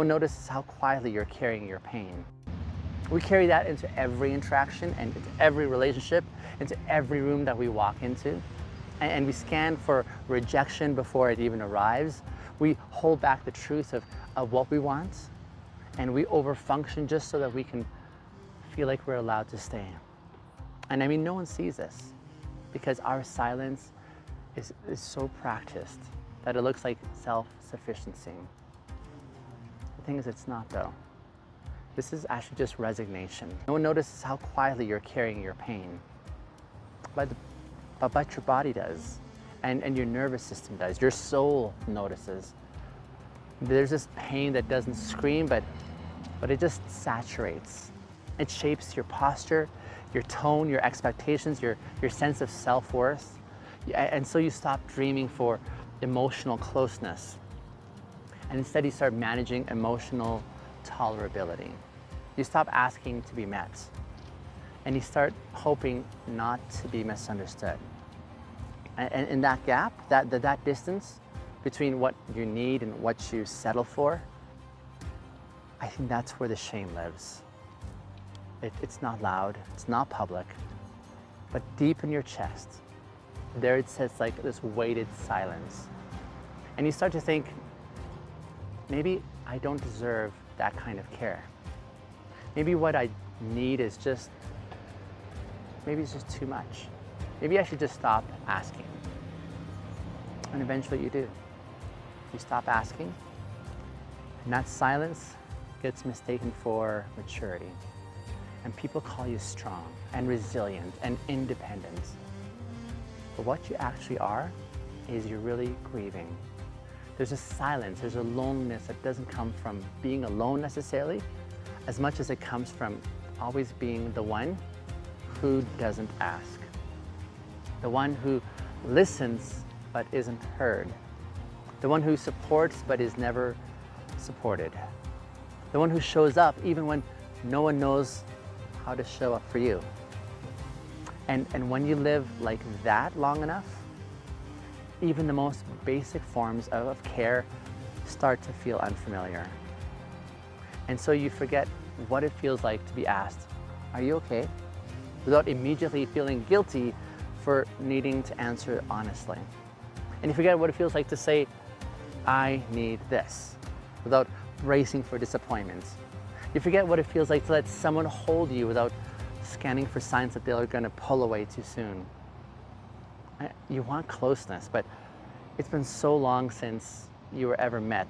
one notices how quietly you're carrying your pain. We carry that into every interaction and into every relationship, into every room that we walk into. And we scan for rejection before it even arrives. We hold back the truth of what we want, and we overfunction just so that we can feel like we're allowed to stay. And I mean, no one sees this because our silence is so practiced that it looks like self-sufficiency. The thing is, it's not though. This is actually just resignation. No one notices how quietly you're carrying your pain, but your body does, and your nervous system does. Your soul notices. There's this pain that doesn't scream, but it just saturates. It shapes your posture, your tone, your expectations, your sense of self-worth. And so you stop dreaming for emotional closeness. And instead you start managing emotional tolerability. You stop asking to be met. And you start hoping not to be misunderstood. And in that gap, that distance between what you need and what you settle for, I think that's where the shame lives. It's not loud, it's not public, but deep in your chest, there it sits like this weighted silence. And you start to think, maybe I don't deserve that kind of care. Maybe what I need is maybe it's just too much. Maybe I should just stop asking. And eventually you do. You stop asking, and that silence gets mistaken for maturity. And people call you strong and resilient and independent. But what you actually are is you're really grieving. There's a silence, there's a loneliness that doesn't come from being alone necessarily, as much as it comes from always being the one who doesn't ask. The one who listens but isn't heard. The one who supports but is never supported. The one who shows up even when no one knows how to show up for you. And when you live like that long enough, even the most basic forms of care start to feel unfamiliar. And so you forget what it feels like to be asked, "Are you okay?" without immediately feeling guilty for needing to answer honestly. And you forget what it feels like to say, "I need this," without bracing for disappointment. You forget what it feels like to let someone hold you without scanning for signs that they're going to pull away too soon. You want closeness, but it's been so long since you were ever met.